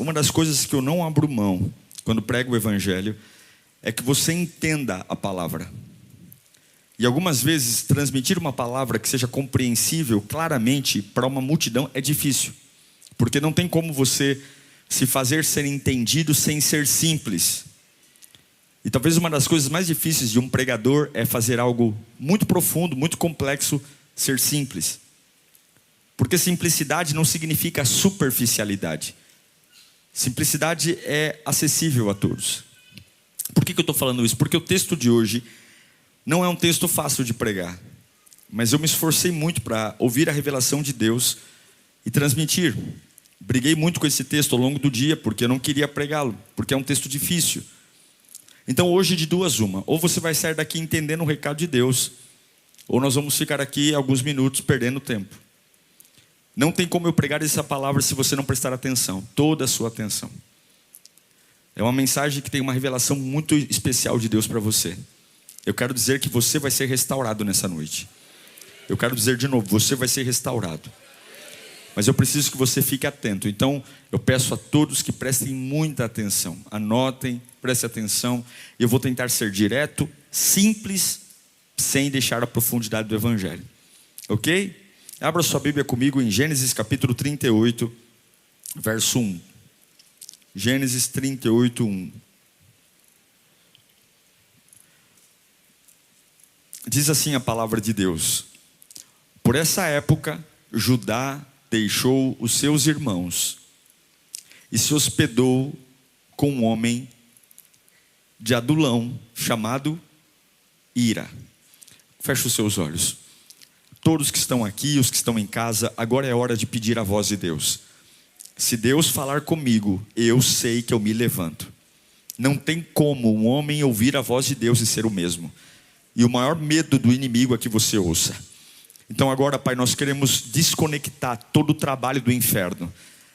uma das coisas que eu não abro mão quando prego o evangelho é que você entenda a palavra. E algumas vezes transmitir uma palavra que seja compreensível claramente para uma multidão é difícil, porque não tem como você se fazer ser entendido sem ser simples. E talvez uma das coisas mais difíceis de um pregador é fazer algo muito profundo, muito complexo, ser simples. Porque simplicidade não significa superficialidade. Simplicidade é acessível a todos. Por que eu estou falando isso? Porque o texto de hoje não é um texto fácil de pregar, mas eu me esforcei muito para ouvir a revelação de Deus e transmitir. Briguei muito com esse texto ao longo do dia, porque eu não queria pregá-lo, porque é um texto difícil. Então hoje de duas uma, ou você vai sair daqui entendendo o recado de Deus, ou nós vamos ficar aqui alguns minutos perdendo tempo. Não tem como eu pregar essa palavra se você não prestar atenção, toda a sua atenção. É uma mensagem que tem uma revelação muito especial de Deus para você. Eu quero dizer que você vai ser restaurado nessa noite. Eu quero dizer de novo, você vai ser restaurado. Mas eu preciso que você fique atento. Então eu peço a todos que prestem muita atenção. Anotem, prestem atenção. Eu vou tentar ser direto, simples, sem deixar a profundidade do evangelho. Ok? Abra sua Bíblia comigo em Gênesis capítulo 38, verso 1. Gênesis 38, 1. Diz assim a palavra de Deus: por essa época, Judá deixou os seus irmãos e se hospedou com um homem de Adulão, chamado Hira. Feche os seus olhos. Todos que estão aqui, os que estão em casa, agora é hora de pedir a voz de Deus. Se Deus falar comigo, eu sei que eu me levanto. Não tem como um homem ouvir a voz de Deus e ser o mesmo. E o maior medo do inimigo é que você ouça. Então agora, Pai, nós queremos desconectar todo o trabalho do inferno.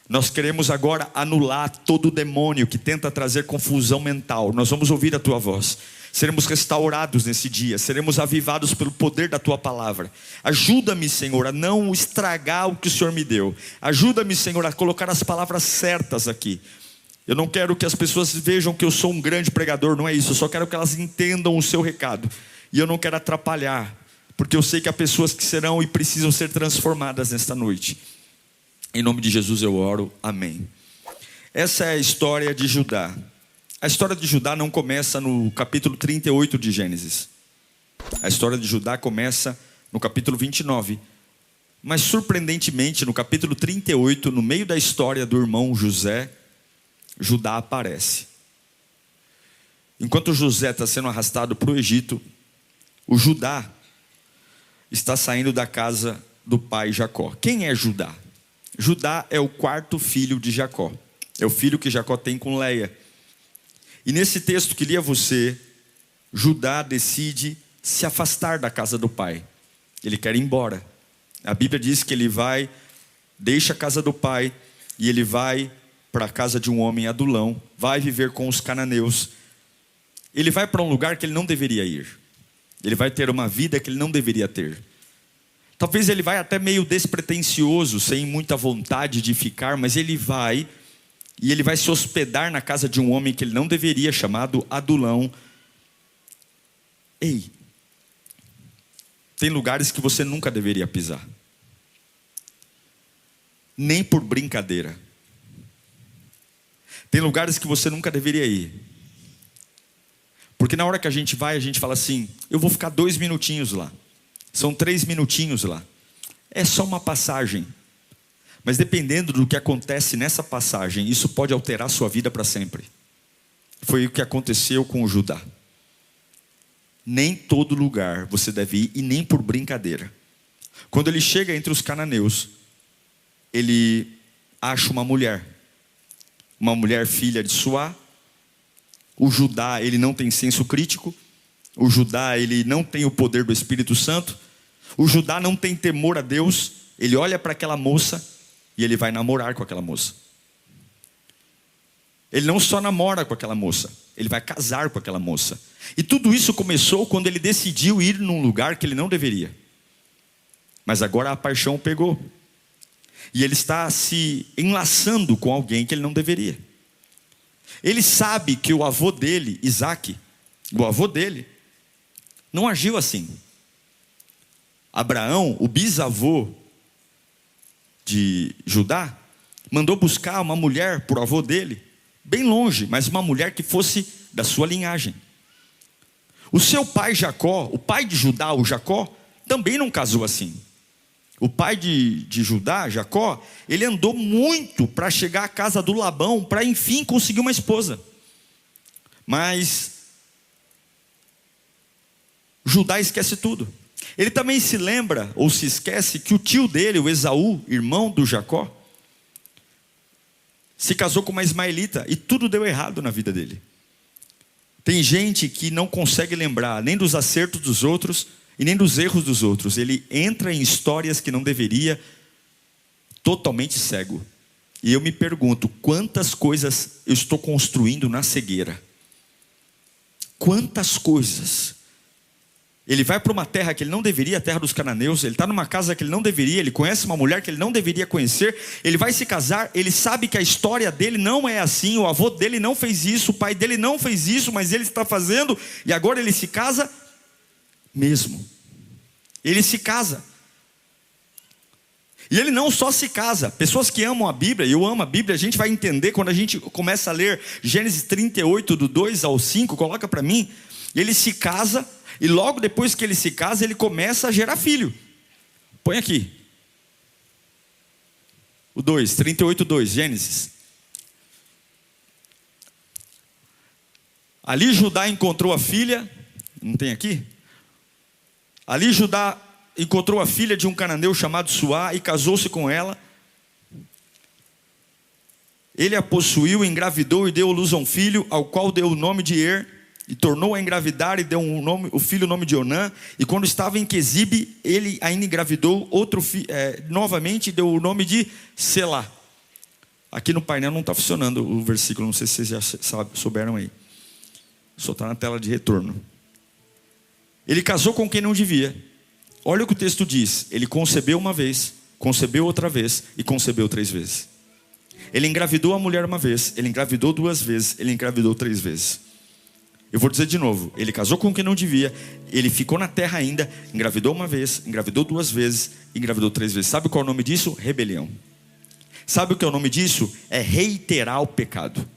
Nós queremos agora anular todo o demônio que tenta trazer confusão mental. Nós vamos ouvir a Tua voz. Seremos restaurados nesse dia. Seremos avivados pelo poder da Tua palavra. Ajuda-me, Senhor, a não estragar o que o Senhor me deu. Ajuda-me, Senhor, a colocar as palavras certas aqui. Eu não quero que as pessoas vejam que eu sou um grande pregador, não é isso. Eu só quero que elas entendam o Seu recado. E eu não quero atrapalhar, porque eu sei que há pessoas que serão e precisam ser transformadas nesta noite. Em nome de Jesus eu oro, amém. Essa é a história de Judá. A história de Judá não começa no capítulo 38 de Gênesis. A história de Judá começa no capítulo 29. Mas surpreendentemente no capítulo 38, no meio da história do irmão José, Judá aparece. Enquanto José está sendo arrastado para o Egito, o Judá está saindo da casa do pai Jacó. Quem é Judá? Judá é o quarto filho de Jacó. É o filho que Jacó tem com Leia. E nesse texto que li a você, Judá decide se afastar da casa do pai. Ele quer ir embora. A Bíblia diz que ele deixa a casa do pai e ele vai para a casa de um homem Adulão, vai viver com os cananeus. Ele vai para um lugar que ele não deveria ir. Ele vai ter uma vida que ele não deveria ter. Talvez ele vai até meio despretensioso, sem muita vontade de ficar, mas ele vai se hospedar na casa de um homem que ele não deveria, chamado Adulão. Ei, tem lugares que você nunca deveria pisar. Nem por brincadeira. Tem lugares que você nunca deveria ir. Porque na hora que a gente vai, a gente fala assim: eu vou ficar 2 minutinhos lá. São 3 minutinhos lá. É só uma passagem. Mas dependendo do que acontece nessa passagem, isso pode alterar a sua vida para sempre. Foi o que aconteceu com o Judá. Nem todo lugar você deve ir, e nem por brincadeira. Quando ele chega entre os cananeus, ele acha uma mulher filha de Suá. O Judá, ele não tem senso crítico. O Judá, ele não tem o poder do Espírito Santo. O Judá não tem temor a Deus. Ele olha para aquela moça e ele vai namorar com aquela moça. Ele não só namora com aquela moça, ele vai casar com aquela moça. E tudo isso começou quando ele decidiu ir num lugar que ele não deveria. Mas agora a paixão pegou. E ele está se enlaçando com alguém que ele não deveria. Ele sabe que o avô dele, Isaac, o avô dele, não agiu assim. Abraão, o bisavô de Judá, mandou buscar uma mulher para o avô dele, bem longe, mas uma mulher que fosse da sua linhagem. O seu pai Jacó, o pai de Judá, o Jacó, também não casou assim. O pai de Judá, Jacó, ele andou muito para chegar à casa do Labão, para enfim conseguir uma esposa. Mas Judá esquece tudo. Ele também se lembra, ou se esquece, que o tio dele, o Esaú, irmão do Jacó, se casou com uma ismaelita e tudo deu errado na vida dele. Tem gente que não consegue lembrar nem dos acertos dos outros e nem dos erros dos outros. Ele entra em histórias que não deveria, totalmente cego. E eu me pergunto, quantas coisas eu estou construindo na cegueira? Quantas coisas? Ele vai para uma terra que ele não deveria, a terra dos cananeus. Ele está numa casa que ele não deveria. Ele conhece uma mulher que ele não deveria conhecer. Ele vai se casar. Ele sabe que a história dele não é assim. O avô dele não fez isso. O pai dele não fez isso. Mas ele está fazendo. E agora ele se casa mesmo. Ele se casa. E ele não só se casa. Pessoas que amam a Bíblia, e eu amo a Bíblia, a gente vai entender quando a gente começa a ler Gênesis 38, do 2 ao 5. Coloca para mim. Ele se casa. E logo depois que ele se casa, ele começa a gerar filho. Põe aqui. O 2, 38, 2, Gênesis. Ali Judá encontrou a filha. Não tem aqui? Ali Judá encontrou a filha de um cananeu chamado Suá e casou-se com ela. Ele a possuiu, engravidou e deu luz a um filho, ao qual deu o nome de Er. E tornou a engravidar e deu o filho o nome de Onã. E quando estava em Quezibe, ele ainda engravidou outro novamente e deu o nome de Selá. Aqui no painel não está funcionando o versículo, não sei se vocês já souberam aí. Só está na tela de retorno. Ele casou com quem não devia. Olha o que o texto diz. Ele concebeu uma vez, concebeu outra vez e concebeu 3 vezes. Ele engravidou a mulher uma vez, ele engravidou 2 vezes, ele engravidou 3 vezes. Eu vou dizer de novo, ele casou com quem não devia, ele ficou na terra ainda, engravidou uma vez, engravidou 2 vezes, engravidou 3 vezes. Sabe qual é o nome disso? Rebelião. Sabe o que é o nome disso? É reiterar o pecado.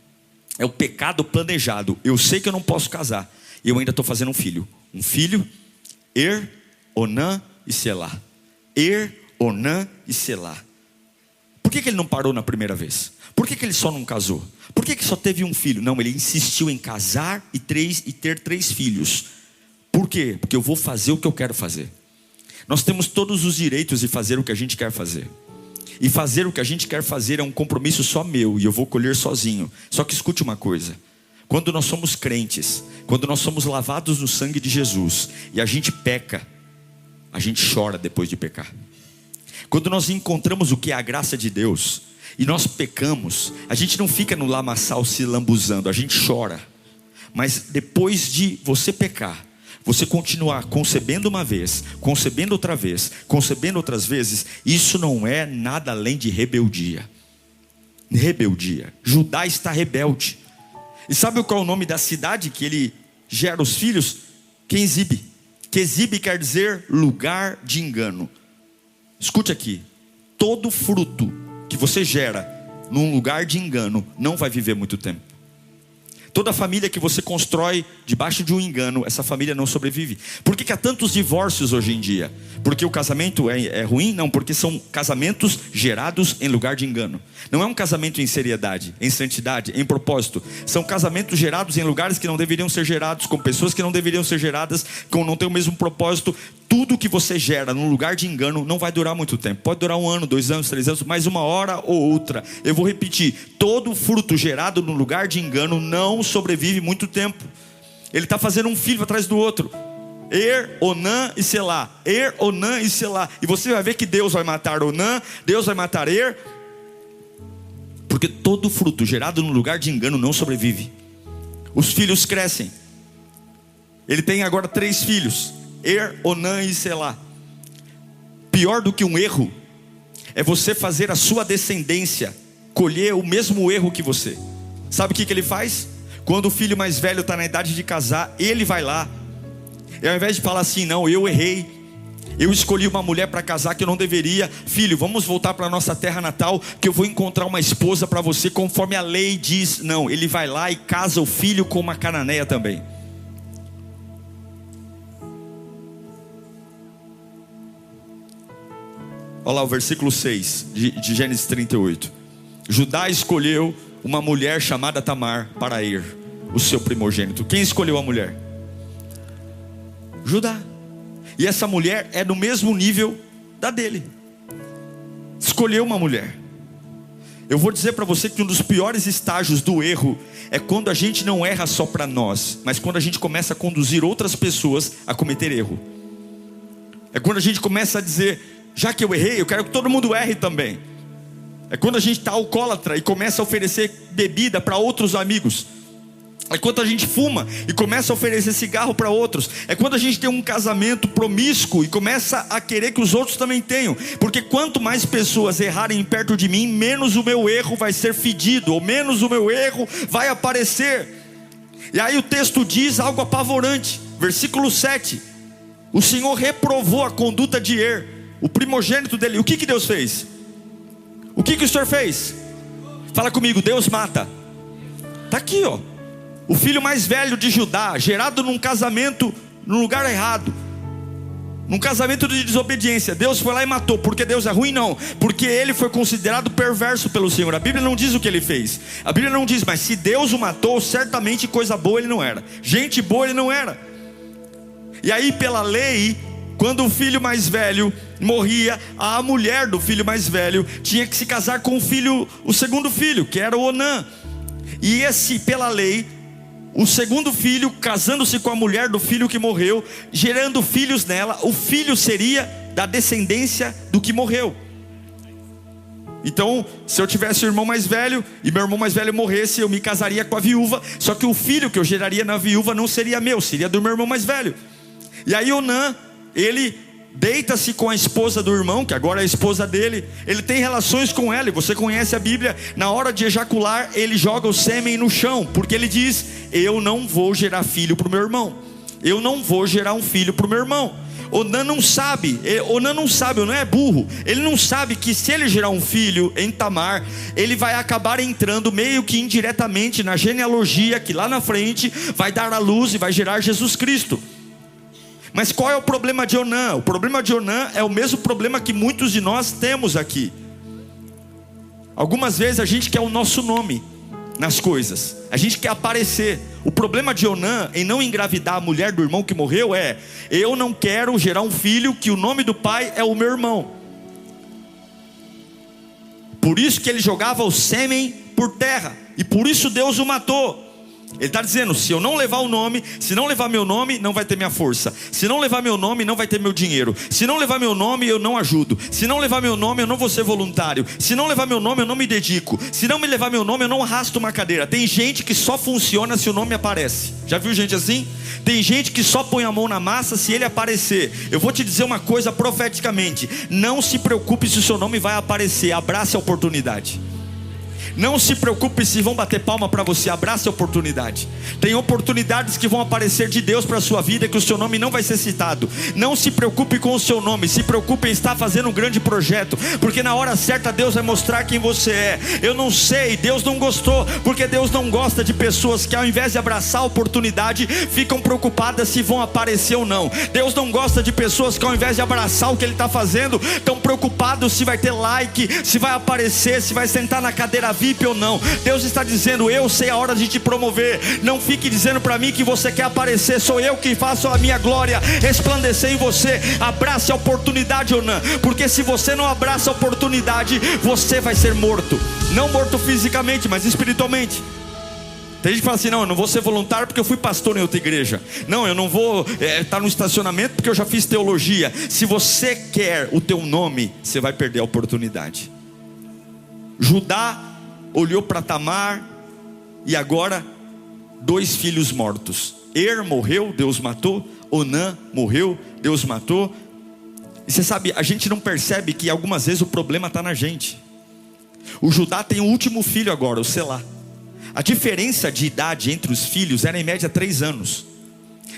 É o pecado planejado. Eu sei que eu não posso casar, e eu ainda estou fazendo um filho. Um filho, Er, Onã e Selá. Er, Onã e Selá. Por que ele não parou na primeira vez? Por que ele só não casou? Por que só teve um filho? Não, ele insistiu em casar e ter 3 filhos. Por quê? Porque eu vou fazer o que eu quero fazer. Nós temos todos os direitos de fazer o que a gente quer fazer. E fazer o que a gente quer fazer é um compromisso só meu, e eu vou colher sozinho. Só que escute uma coisa. Quando nós somos crentes, quando nós somos lavados no sangue de Jesus, e a gente peca, a gente chora depois de pecar. Quando nós encontramos o que é a graça de Deus e nós pecamos, a gente não fica no lamaçal se lambuzando, a gente chora. Mas depois de você pecar, você continuar concebendo uma vez, concebendo outra vez, concebendo outras vezes, isso não é nada além de rebeldia. Rebeldia. Judá está rebelde. E sabe qual é o nome da cidade que ele gera os filhos? Quezibe. Quezibe quer dizer lugar de engano. Escute aqui, todo fruto que você gera num lugar de engano não vai viver muito tempo. Toda família que você constrói debaixo de um engano, essa família não sobrevive. Por que há tantos divórcios hoje em dia? Porque o casamento é ruim? Não, porque são casamentos gerados em lugar de engano. Não é um casamento em seriedade, em santidade, em propósito. São casamentos gerados em lugares que não deveriam ser gerados, com pessoas que não deveriam ser geradas, com não ter o mesmo propósito. Tudo que você gera num lugar de engano não vai durar muito tempo. Pode durar 1 ano, 2 anos, 3 anos, mais uma hora ou outra. Eu vou repetir, todo fruto gerado num lugar de engano não sobrevive muito tempo. Ele está fazendo um filho atrás do outro. Er, Onã e Selá. Er, Onã e Selá. E você vai ver que Deus vai matar Onã, Deus vai matar Er. Porque todo fruto gerado num lugar de engano não sobrevive. Os filhos crescem. Ele tem agora 3 filhos. Er, Onã e Selá. Pior do que um erro é você fazer a sua descendência colher o mesmo erro que você. Sabe o que ele faz? Quando o filho mais velho está na idade de casar, ele vai lá, e ao invés de falar assim: não, eu errei, eu escolhi uma mulher para casar que eu não deveria. Filho, vamos voltar para a nossa terra natal, que eu vou encontrar uma esposa para você conforme a lei diz. Não, ele vai lá e casa o filho com uma cananeia também. Olha lá o versículo 6 de Gênesis 38. Judá escolheu uma mulher chamada Tamar para Ir, o seu primogênito. Quem escolheu a mulher? Judá. E essa mulher é no mesmo nível da dele. Escolheu uma mulher. Eu vou dizer para você que um dos piores estágios do erro é quando a gente não erra só para nós, mas quando a gente começa a conduzir outras pessoas a cometer erro. É quando a gente começa a dizer: já que eu errei, eu quero que todo mundo erre também. É quando a gente está alcoólatra e começa a oferecer bebida para outros amigos. É quando a gente fuma e começa a oferecer cigarro para outros. É quando a gente tem um casamento promíscuo e começa a querer que os outros também tenham. Porque quanto mais pessoas errarem perto de mim, menos o meu erro vai ser fedido, ou menos o meu erro vai aparecer. E aí o texto diz algo apavorante. Versículo 7. O Senhor reprovou a conduta de Er, o primogênito dele. O que Deus fez? O que o Senhor fez? Fala comigo: Deus mata. Está aqui, ó. O filho mais velho de Judá, gerado num casamento no lugar errado, num casamento de desobediência. Deus foi lá e matou. Porque Deus é ruim? Não, porque ele foi considerado perverso pelo Senhor. A Bíblia não diz o que ele fez. A Bíblia não diz, mas se Deus o matou, certamente coisa boa ele não era, gente boa ele não era. E aí, pela lei, quando o filho mais velho morria, a mulher do filho mais velho tinha que se casar com o segundo filho, que era o Onã. E esse, pela lei, o segundo filho, casando-se com a mulher do filho que morreu, gerando filhos nela, o filho seria da descendência do que morreu. Então, se eu tivesse um irmão mais velho, e meu irmão mais velho morresse, eu me casaria com a viúva. Só que o filho que eu geraria na viúva não seria meu, seria do meu irmão mais velho. E aí Onã, ele deita-se com a esposa do irmão, que agora é a esposa dele. Ele tem relações com ela, e você conhece a Bíblia. Na hora de ejacular, ele joga o sêmen no chão, porque ele diz: eu não vou gerar filho para o meu irmão, eu não vou gerar um filho para o meu irmão. Onã não sabe, Onã não é burro. Ele não sabe que se ele gerar um filho em Tamar, ele vai acabar entrando meio que indiretamente na genealogia que lá na frente vai dar à luz e vai gerar Jesus Cristo. Mas qual é o problema de Onã? O problema de Onã é o mesmo problema que muitos de nós temos aqui. Algumas vezes a gente quer o nosso nome nas coisas, a gente quer aparecer. O problema de Onã em não engravidar a mulher do irmão que morreu é: eu não quero gerar um filho que o nome do pai é o meu irmão. Por isso que ele jogava o sêmen por terra, e por isso Deus o matou. Ele está dizendo: se eu não levar o nome, se não levar meu nome, não vai ter minha força. Se não levar meu nome, não vai ter meu dinheiro. Se não levar meu nome, eu não ajudo. Se não levar meu nome, eu não vou ser voluntário. Se não levar meu nome, eu não me dedico. Se não me levar meu nome, eu não arrasto uma cadeira. Tem gente que só funciona se o nome aparece. Já viu gente assim? Tem gente que só põe a mão na massa se ele aparecer. Eu vou te dizer uma coisa profeticamente: não se preocupe se o seu nome vai aparecer. Abrace a oportunidade. Não se preocupe se vão bater palma para você. Abrace a oportunidade. Tem oportunidades que vão aparecer de Deus para a sua vida, que o seu nome não vai ser citado. Não se preocupe com o seu nome. Se preocupe em estar fazendo um grande projeto, porque na hora certa Deus vai mostrar quem você é. Eu não sei, Deus não gostou, porque Deus não gosta de pessoas que ao invés de abraçar a oportunidade, ficam preocupadas se vão aparecer ou não. Deus não gosta de pessoas que ao invés de abraçar o que Ele está fazendo, estão preocupados se vai ter like, se vai aparecer, se vai sentar na cadeira VIP ou não. Deus está dizendo: eu sei a hora de te promover. Não fique dizendo para mim que você quer aparecer. Sou eu que faço a minha glória resplandecer em você. Abrace a oportunidade, Onã, porque se você não abraça a oportunidade, você vai ser morto. Não morto fisicamente, mas espiritualmente. Tem gente que fala assim: não, eu não vou ser voluntário porque eu fui pastor em outra igreja. Não, eu não vou estar no estacionamento porque eu já fiz teologia. Se você quer o teu nome, você vai perder a oportunidade. Judá olhou para Tamar, e agora 2 filhos mortos. Er morreu, Deus matou. Onã morreu, Deus matou. E você sabe, a gente não percebe que algumas vezes o problema está na gente. O Judá tem o último filho agora, o Selá. A diferença de idade entre os filhos era em média 3 anos.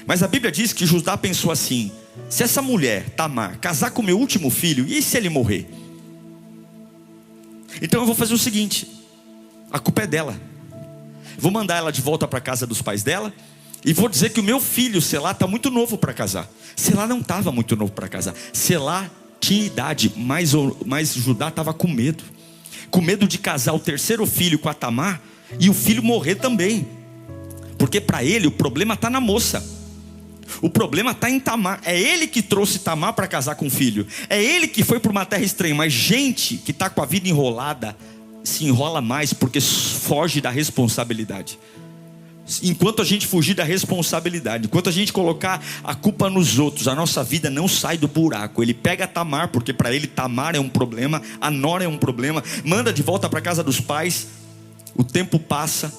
Mas a Bíblia diz que Judá pensou assim: se essa mulher, Tamar, casar com o meu último filho, e se ele morrer? Então eu vou fazer o seguinte: a culpa é dela. Vou mandar ela de volta para a casa dos pais dela, e vou dizer que o meu filho, Selá, está muito novo para casar. Selá não estava muito novo para casar. Selá tinha idade, mas Judá estava com medo. Com medo de casar o terceiro filho com a Tamar e o filho morrer também. Porque para ele o problema está na moça. O problema está em Tamar. É ele que trouxe Tamar para casar com o filho. É ele que foi para uma terra estranha. Mas gente que está com a vida enrolada se enrola mais porque foge da responsabilidade. Enquanto a gente fugir da responsabilidade, enquanto a gente colocar a culpa nos outros, a nossa vida não sai do buraco. Ele pega Tamar, porque para ele Tamar é um problema, a nora é um problema, manda de volta para a casa dos pais. O tempo passa,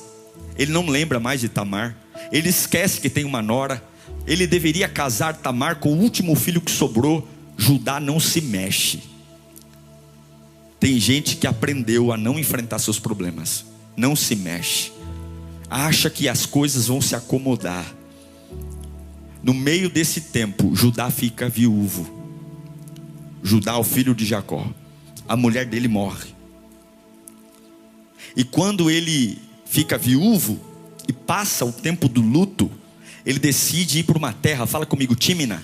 ele não lembra mais de Tamar, ele esquece que tem uma nora. Ele deveria casar Tamar com o último filho que sobrou. Judá não se mexe. Tem gente que aprendeu a não enfrentar seus problemas, não se mexe, acha que as coisas vão se acomodar. No meio desse tempo, Judá fica viúvo. Judá, o filho de Jacó, a mulher dele morre. E quando ele fica viúvo e passa o tempo do luto, ele decide ir para uma terra, fala comigo, Tímina.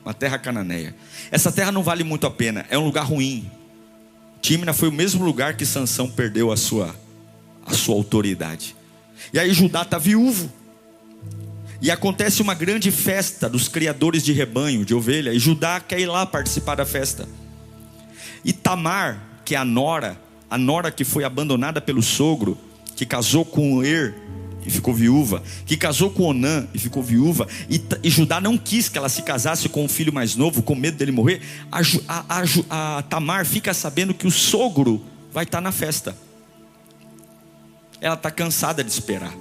Uma terra cananeia. Essa terra não vale muito a pena, é um lugar ruim. Tímina foi o mesmo lugar que Sansão perdeu a sua autoridade. E aí Judá está viúvo. E acontece uma grande festa dos criadores de rebanho, de ovelha. E Judá quer ir lá participar da festa. E Tamar, que é a nora que foi abandonada pelo sogro, que casou com Er e ficou viúva, que casou com Onã e ficou viúva, e Judá não quis que ela se casasse com o filho mais novo, com medo dele morrer. A Tamar fica sabendo que o sogro vai estar na festa. Ela está cansada de esperar.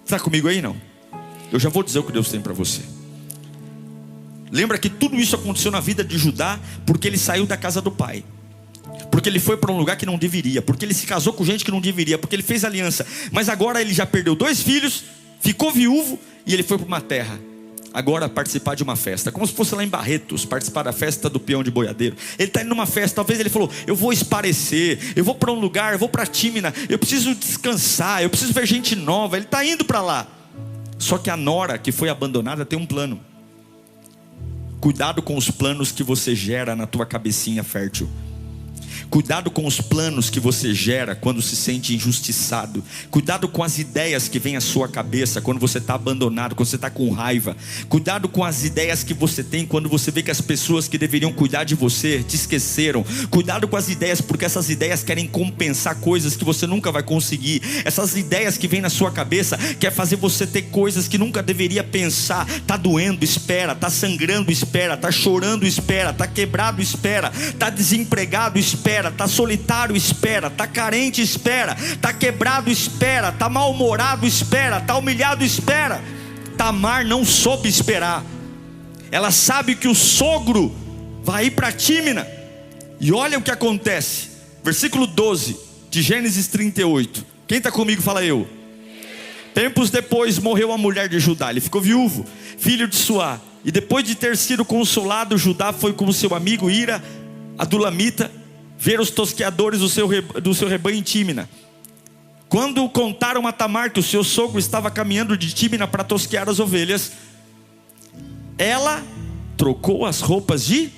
Está comigo aí não? Eu já vou dizer o que Deus tem para você. Lembra que tudo isso aconteceu na vida de Judá porque ele saiu da casa do pai, porque ele foi para um lugar que não deveria, porque ele se casou com gente que não deveria, porque ele fez aliança. Mas agora ele já perdeu 2 filhos, ficou viúvo e ele foi para uma terra agora participar de uma festa, como se fosse lá em Barretos, participar da festa do peão de boiadeiro. Ele está indo numa festa, talvez ele falou: eu vou esparecer, eu vou para um lugar, eu vou para Tímina, eu preciso descansar, eu preciso ver gente nova. Ele está indo para lá. Só que a nora que foi abandonada tem um plano. Cuidado com os planos que você gera na tua cabecinha fértil. Cuidado com os planos que você gera quando se sente injustiçado. Cuidado com as ideias que vêm à sua cabeça quando você está abandonado, quando você está com raiva. Cuidado com as ideias que você tem quando você vê que as pessoas que deveriam cuidar de você te esqueceram. Cuidado com as ideias, porque essas ideias querem compensar coisas que você nunca vai conseguir. Essas ideias que vêm na sua cabeça quer fazer você ter coisas que nunca deveria pensar. Está doendo, espera. Está sangrando, espera. Está chorando, espera. Está quebrado, espera. Está desempregado, espera. Está solitário, espera. Está carente, espera. Está quebrado, espera. Está mal-humorado, espera. Está humilhado, espera. Tamar não soube esperar. Ela sabe que o sogro vai ir para Tímina. E olha o que acontece. Versículo 12 de Gênesis 38. Quem está comigo fala eu. Tempos depois morreu a mulher de Judá. Ele ficou viúvo, filho de Suá. E depois de ter sido consolado, Judá foi com seu amigo Ira, adulamita, ver os tosqueadores do seu rebanho em Tímina. Quando contaram a Tamar que o seu sogro estava caminhando de Tímina para tosquear as ovelhas, ela trocou as roupas de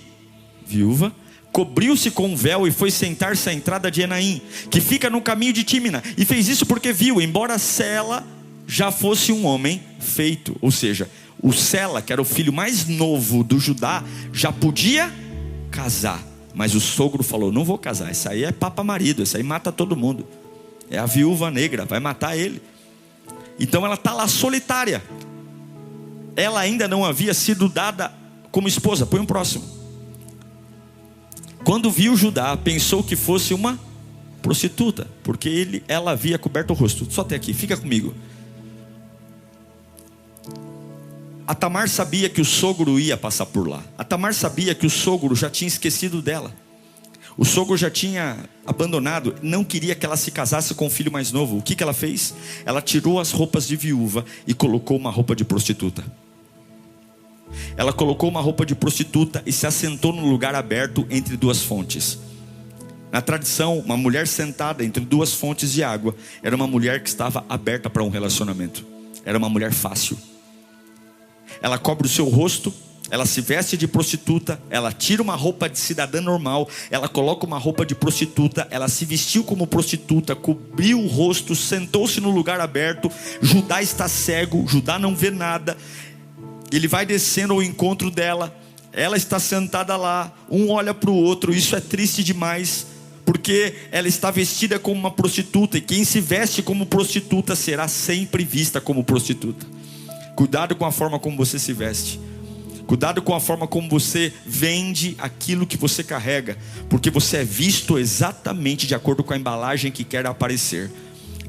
viúva, cobriu-se com um véu e foi sentar-se à entrada de Enaim, que fica no caminho de Tímina. E fez isso porque viu, embora Sela já fosse um homem feito. Ou seja, o Sela, que era o filho mais novo do Judá, já podia casar. Mas o sogro falou: não vou casar, isso aí é papa marido, isso aí mata todo mundo. É a viúva negra, vai matar ele. Então ela está lá solitária. Ela ainda não havia sido dada como esposa. Põe um próximo. Quando viu Judá, pensou que fosse uma prostituta, porque ela havia coberto o rosto. Só até aqui, fica comigo. A Tamar sabia que o sogro ia passar por lá. A Tamar sabia que o sogro já tinha esquecido dela. O sogro já tinha abandonado, não queria que ela se casasse com o filho mais novo. O que ela fez? Ela tirou as roupas de viúva e colocou uma roupa de prostituta. Ela colocou uma roupa de prostituta e se assentou num lugar aberto entre duas fontes. Na tradição, uma mulher sentada entre duas fontes de água era uma mulher que estava aberta para um relacionamento. Era uma mulher fácil. Ela cobre o seu rosto, ela se veste de prostituta, ela tira uma roupa de cidadã normal, ela coloca uma roupa de prostituta, ela se vestiu como prostituta, cobriu o rosto, sentou-se no lugar aberto. Judá está cego, Judá não vê nada. Ele vai descendo ao encontro dela, ela está sentada lá, um olha para o outro. Isso é triste demais, porque ela está vestida como uma prostituta, e quem se veste como prostituta será sempre vista como prostituta. Cuidado com a forma como você se veste. Cuidado com a forma como você vende aquilo que você carrega, porque você é visto exatamente de acordo com a embalagem que quer aparecer.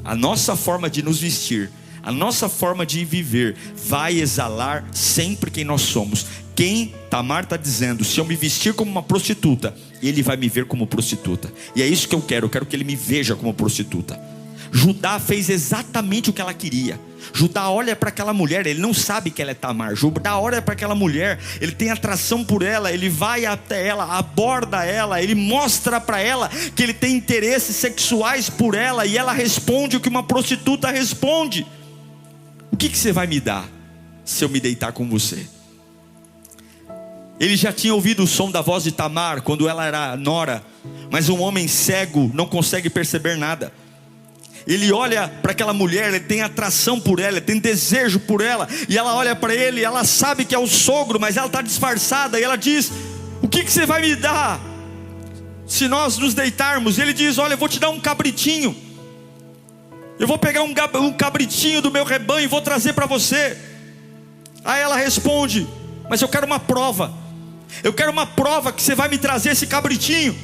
A nossa forma de nos vestir, a nossa forma de viver vai exalar sempre quem nós somos. Tamar está dizendo: se eu me vestir como uma prostituta, ele vai me ver como prostituta. E é isso que eu quero que ele me veja como prostituta. Judá fez exatamente o que ela queria. Judá olha para aquela mulher, ele não sabe que ela é Tamar. Judá olha para aquela mulher, ele tem atração por ela, ele vai até ela, aborda ela, ele mostra para ela que ele tem interesses sexuais por ela, e ela responde o que uma prostituta responde: o que você vai me dar se eu me deitar com você? Ele já tinha ouvido o som da voz de Tamar quando ela era nora, mas um homem cego não consegue perceber nada. Ele olha para aquela mulher, ele tem atração por ela, ele tem desejo por ela, e ela olha para ele, ela sabe que é o sogro, mas ela está disfarçada, e ela diz: o que você vai me dar se nós nos deitarmos? Ele diz: olha, eu vou te dar um cabritinho, eu vou pegar um cabritinho do meu rebanho e vou trazer para você. Aí ela responde: mas eu quero uma prova, eu quero uma prova que você vai me trazer esse cabritinho.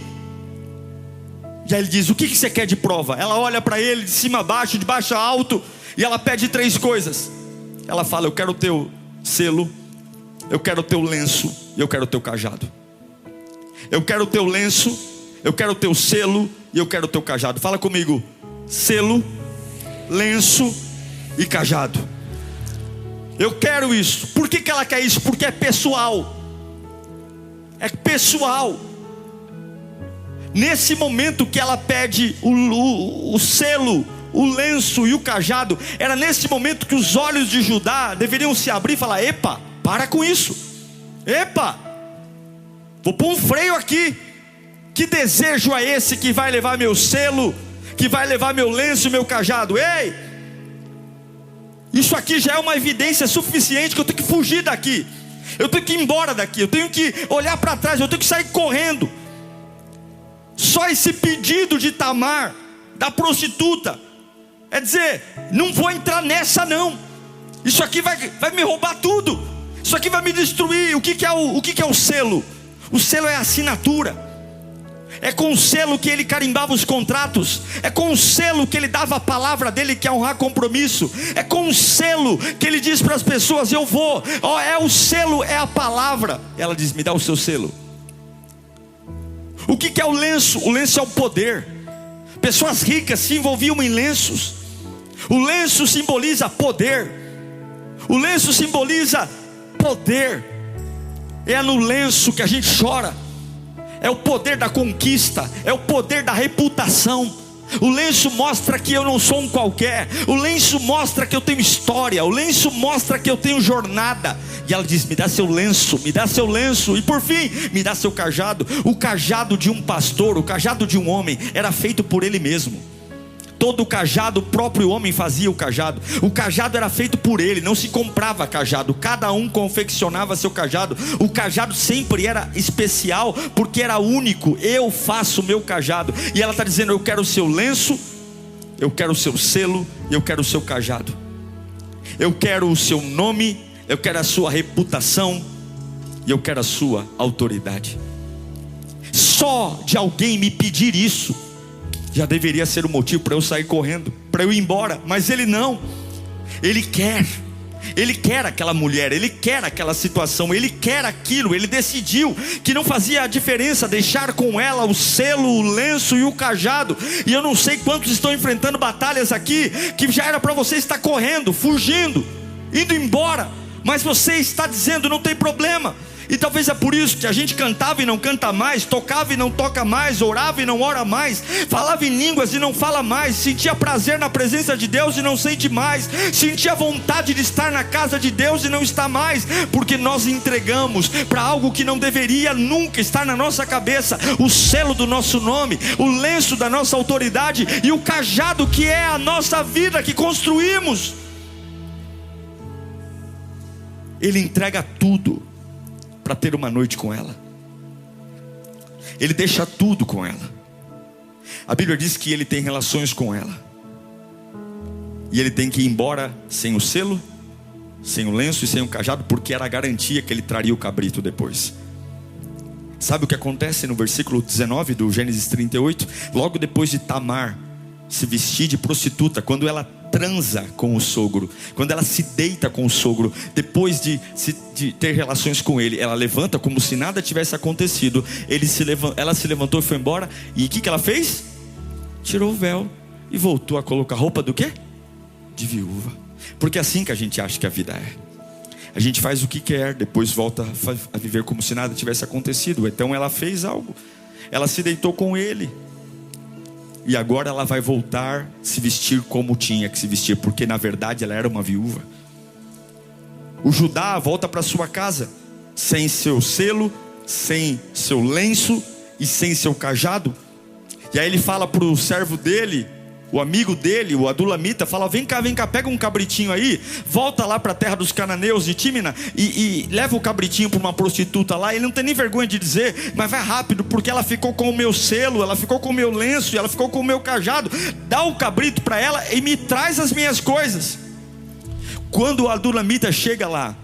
E aí ele diz: o que você quer de prova? Ela olha para ele de cima a baixo, de baixo a alto, e ela pede 3 coisas. Ela fala: eu quero o teu selo, eu quero o teu lenço, e eu quero o teu cajado. Eu quero o teu lenço, eu quero o teu selo, e eu quero o teu cajado. Fala comigo: selo, lenço e cajado. Eu quero isso. Por que ela quer isso? Porque é pessoal. É pessoal. Nesse momento que ela pede o selo, o lenço e o cajado, era nesse momento que os olhos de Judá deveriam se abrir e falar: epa, para com isso. Epa, vou pôr um freio aqui. Que desejo é esse que vai levar meu selo, que vai levar meu lenço e meu cajado? Ei, isso aqui já é uma evidência suficiente que eu tenho que fugir daqui, eu tenho que ir embora daqui, eu tenho que olhar para trás, eu tenho que sair correndo. Só esse pedido de Tamar, da prostituta, é dizer: não vou entrar nessa não. Isso aqui vai me roubar tudo. Isso aqui vai me destruir. O que é o selo? O selo é a assinatura. É com o selo que ele carimbava os contratos. É com o selo que ele dava a palavra dele, que é honrar compromisso. É com o selo que ele diz para as pessoas: eu vou. O selo é a palavra. Ela diz: me dá o seu selo. O que é o lenço? O lenço é o poder. Pessoas ricas se envolviam em lenços. O lenço simboliza poder. O lenço simboliza poder. É no lenço que a gente chora. É o poder da conquista. É o poder da reputação. O lenço mostra que eu não sou um qualquer. O lenço mostra que eu tenho história. O lenço mostra que eu tenho jornada. E ela diz: me dá seu lenço, me dá seu lenço. E por fim, me dá seu cajado. O cajado de um pastor, o cajado de um homem, era feito por ele mesmo. Todo o cajado, o próprio homem fazia o cajado. O cajado era feito por ele, não se comprava cajado. Cada um confeccionava seu cajado. O cajado sempre era especial, porque era único. Eu faço o meu cajado. E ela está dizendo: eu quero o seu lenço, eu quero o seu selo, eu quero o seu cajado. Eu quero o seu nome, eu quero a sua reputação, e eu quero a sua autoridade. Só de alguém me pedir isso já deveria ser o motivo para eu sair correndo, para eu ir embora. Mas ele não. Ele quer. Ele quer aquela mulher, ele quer aquela situação, ele quer aquilo. Ele decidiu que não fazia a diferença deixar com ela o selo, o lenço e o cajado. E eu não sei quantos estão enfrentando batalhas aqui que já era para você estar correndo, fugindo, indo embora, mas você está dizendo não tem problema. E talvez é por isso que a gente cantava e não canta mais, tocava e não toca mais, orava e não ora mais, falava em línguas e não fala mais, sentia prazer na presença de Deus e não sente mais, sentia vontade de estar na casa de Deus e não está mais, porque nós entregamos para algo que não deveria nunca estar na nossa cabeça: o selo do nosso nome, o lenço da nossa autoridade e o cajado que é a nossa vida que construímos. Ele entrega tudo para ter uma noite com ela. Ele deixa tudo com ela. A Bíblia diz que ele tem relações com ela, e ele tem que ir embora sem o selo, sem o lenço e sem o cajado, porque era a garantia que ele traria o cabrito depois. Sabe o que acontece no versículo 19 do Gênesis 38? Logo depois de Tamar se vestir de prostituta, quando ela transa com o sogro, quando ela se deita com o sogro, depois de ter relações com ele, ela levanta como se nada tivesse acontecido. Ela se levantou e foi embora. E o que ela fez? Tirou o véu e voltou a colocar roupa do quê? De viúva. Porque é assim que a gente acha que a vida é. A gente faz o que quer, depois volta a viver como se nada tivesse acontecido. Então ela fez algo, ela se deitou com ele, e agora ela vai voltar a se vestir como tinha que se vestir, porque na verdade ela era uma viúva. O Judá volta para sua casa sem seu selo, sem seu lenço e sem seu cajado. E aí ele fala para o servo dele, o amigo dele, o Adulamita, fala: vem cá, pega um cabritinho aí, volta lá para a terra dos cananeus de Tímina e leva o cabritinho para uma prostituta lá. Ele não tem nem vergonha de dizer, mas vai rápido, porque ela ficou com o meu selo, ela ficou com o meu lenço, ela ficou com o meu cajado. Dá o cabrito para ela e me traz as minhas coisas. Quando o Adulamita chega lá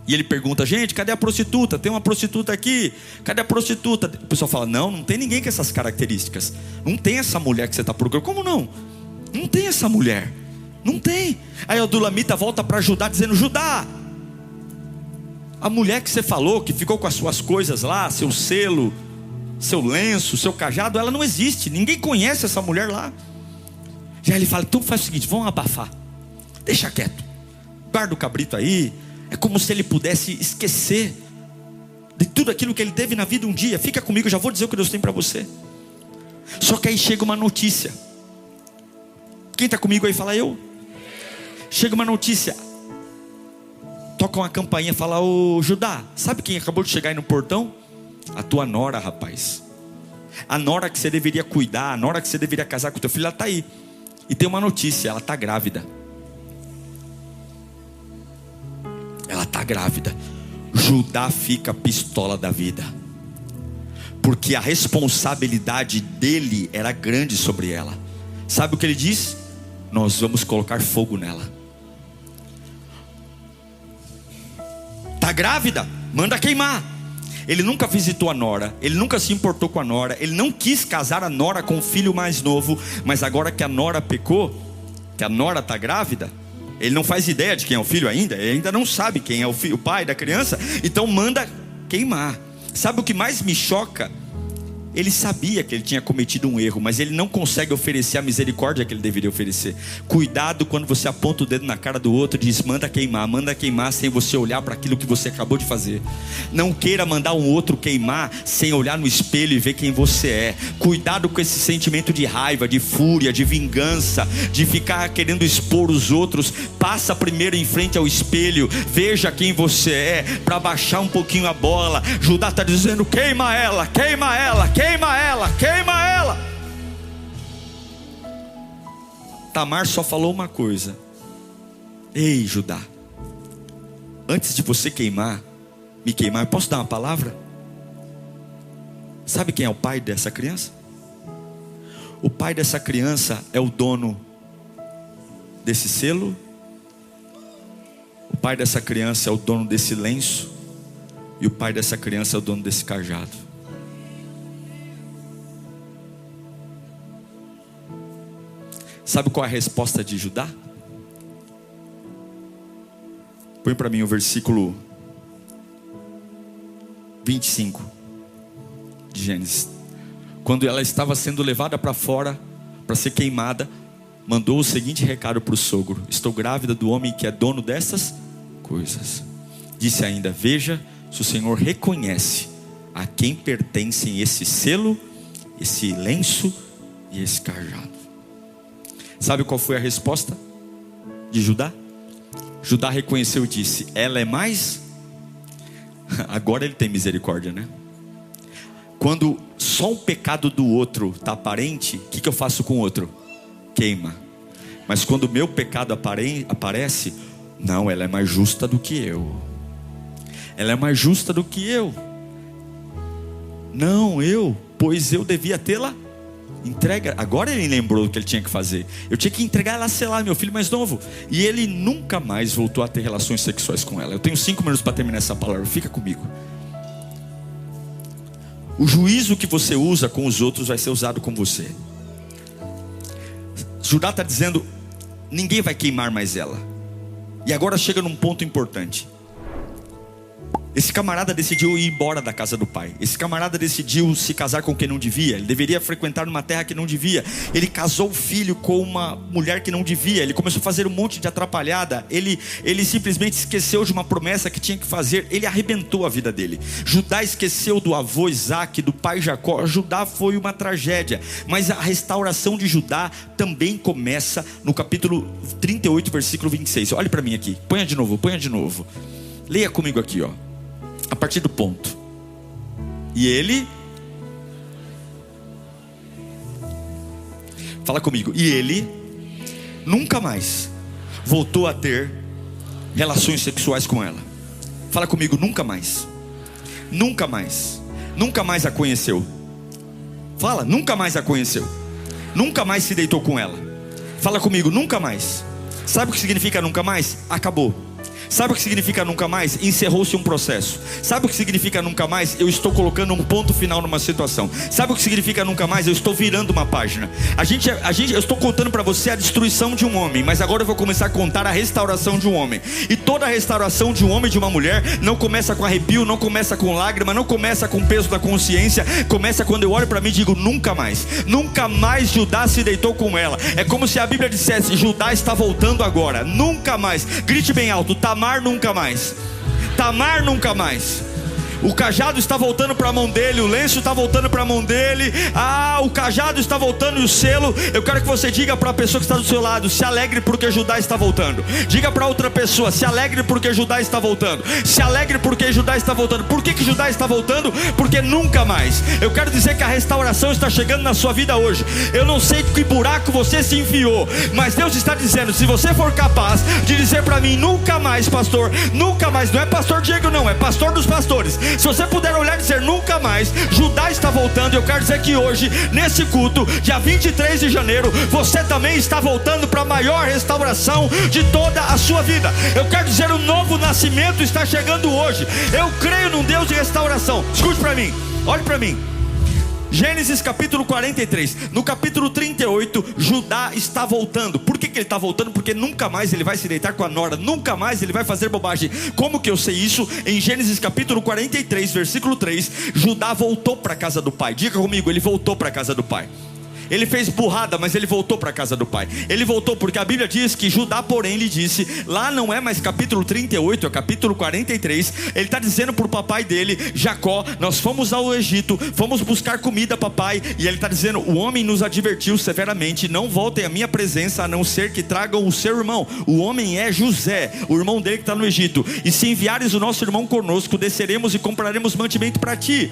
e ele pergunta: gente, cadê a prostituta? Tem uma prostituta aqui, cadê a prostituta? O pessoal fala: não tem ninguém com essas características, não tem essa mulher que você está procurando. Como não? Não tem essa mulher, não tem. Aí o Adulamita volta para Judá dizendo: Judá, a mulher que você falou, que ficou com as suas coisas lá, seu selo, seu lenço, seu cajado, ela não existe, ninguém conhece essa mulher lá. Já ele fala: então faz o seguinte, vamos abafar, deixa quieto, guarda o cabrito aí. É como se ele pudesse esquecer de tudo aquilo que ele teve na vida um dia. Fica comigo, eu já vou dizer o que Deus tem para você. Só que aí chega uma notícia. Quem está comigo aí fala: eu. Chega uma notícia. Toca uma campainha, fala: ô Judá, sabe quem acabou de chegar aí no portão? A tua nora, rapaz. A nora que você deveria cuidar, a nora que você deveria casar com o teu filho, ela está aí. E tem uma notícia, ela está grávida. Ela está grávida. Judá fica pistola da vida, porque a responsabilidade dele era grande sobre ela. Sabe o que ele diz? Nós vamos colocar fogo nela. Está grávida? Manda queimar. Ele nunca visitou a nora, ele nunca se importou com a nora, ele não quis casar a nora com o filho mais novo. Mas agora que a nora pecou, que a nora está grávida, ele não faz ideia de quem é o filho ainda, ele ainda não sabe quem é o pai da criança. Então manda queimar. Sabe o que mais me choca? Ele sabia que ele tinha cometido um erro, mas ele não consegue oferecer a misericórdia que ele deveria oferecer. Cuidado quando você aponta o dedo na cara do outro e diz: manda queimar, sem você olhar para aquilo que você acabou de fazer. Não queira mandar um outro queimar sem olhar no espelho e ver quem você é. Cuidado com esse sentimento de raiva, de fúria, de vingança, de ficar querendo expor os outros. Passa primeiro em frente ao espelho, veja quem você é, para baixar um pouquinho a bola. Judá está dizendo: queima ela, queima ela, queima ela, queima ela. Tamar só falou uma coisa: ei Judá, antes de você me queimar, eu posso dar uma palavra? Sabe quem é o pai dessa criança? O pai dessa criança é o dono desse selo. O pai dessa criança é o dono desse lenço. E o pai dessa criança é o dono desse cajado. Sabe qual é a resposta de Judá? Põe para mim o versículo 25 de Gênesis. Quando ela estava sendo levada para fora para ser queimada, mandou o seguinte recado para o sogro: estou grávida do homem que é dono dessas coisas. Disse ainda: veja se o Senhor reconhece a quem pertencem esse selo, esse lenço e esse cajado. Sabe qual foi a resposta de Judá? Judá reconheceu e disse: ela é mais... Agora ele tem misericórdia, né? Quando só o pecado do outro está aparente, o que eu faço com o outro? Queima. Mas quando o meu pecado aparece, não, ela é mais justa do que eu. Ela é mais justa do que eu. Não, pois eu devia tê-la entrega. Agora ele lembrou o que ele tinha que fazer. Eu tinha que entregar ela, sei lá, meu filho mais novo. E ele nunca mais voltou a ter relações sexuais com ela. Eu tenho 5 minutos para terminar essa palavra, fica comigo. O juízo que você usa com os outros vai ser usado com você. Judá está dizendo: ninguém vai queimar mais ela. E agora chega num ponto importante. Esse camarada decidiu ir embora da casa do pai. Esse camarada decidiu se casar com quem não devia. Ele deveria frequentar numa terra que não devia. Ele casou o filho com uma mulher que não devia. Ele começou a fazer um monte de atrapalhada. Ele simplesmente esqueceu de uma promessa que tinha que fazer. Ele arrebentou a vida dele. Judá esqueceu do avô Isaac, do pai Jacó. Judá foi uma tragédia. Mas a restauração de Judá também começa no capítulo 38, versículo 26. Olhe para mim aqui. Ponha de novo. Leia comigo aqui, ó. A partir do ponto. E ele... Fala comigo. E ele nunca mais voltou a ter relações sexuais com ela. Fala comigo. Nunca mais. Nunca mais. Nunca mais a conheceu. Fala. Nunca mais a conheceu. Nunca mais se deitou com ela. Fala comigo. Nunca mais. Sabe o que significa nunca mais? Acabou. Sabe o que significa nunca mais? Encerrou-se um processo. Sabe o que significa nunca mais? Eu estou colocando um ponto final numa situação. Sabe o que significa nunca mais? Eu estou virando uma página. Eu estou contando para você a destruição de um homem, mas agora eu vou começar a contar a restauração de um homem. E toda a restauração de um homem e de uma mulher não começa com arrepio, não começa com lágrima, não começa com peso da consciência. Começa quando eu olho para mim e digo: nunca mais. Nunca mais Judá se deitou com ela. É como se a Bíblia dissesse: Judá está voltando agora. Nunca mais. Grite bem alto: Tamar nunca mais. Tamar nunca mais. O cajado está voltando para a mão dele, o lenço está voltando para a mão dele. O cajado está voltando e o selo. Eu quero que você diga para a pessoa que está do seu lado: se alegre porque Judá está voltando. Diga para outra pessoa: se alegre porque Judá está voltando. Se alegre porque Judá está voltando. Por que Judá está voltando? Porque nunca mais. Eu quero dizer que a restauração está chegando na sua vida hoje. Eu não sei que buraco você se enfiou, mas Deus está dizendo: se você for capaz de dizer para mim: nunca mais, pastor, nunca mais. Não é pastor Diego, não, é pastor dos pastores. Se você puder olhar e dizer: nunca mais, Judá está voltando. Eu quero dizer que hoje, nesse culto, dia 23 de janeiro, você também está voltando para a maior restauração de toda a sua vida. Eu quero dizer: o novo nascimento está chegando hoje. Eu creio num Deus de restauração. Escute para mim, olhe para mim. Gênesis capítulo 43. No capítulo 38, Judá está voltando. Por que ele está voltando? Porque nunca mais ele vai se deitar com a nora. Nunca mais ele vai fazer bobagem. Como que eu sei isso? Em Gênesis capítulo 43, versículo 3, Judá voltou para a casa do pai. Diga comigo: ele voltou para a casa do pai. Ele fez burrada, mas ele voltou para a casa do pai. Ele voltou porque a Bíblia diz que Judá, porém, lhe disse... Lá não é mais capítulo 38, é capítulo 43. Ele está dizendo para o papai dele, Jacó: nós fomos ao Egito, fomos buscar comida, papai. E ele está dizendo: o homem nos advertiu severamente: não voltem à minha presença, a não ser que tragam o seu irmão. O homem é José, o irmão dele que está no Egito. E se enviares o nosso irmão conosco, desceremos e compraremos mantimento para ti.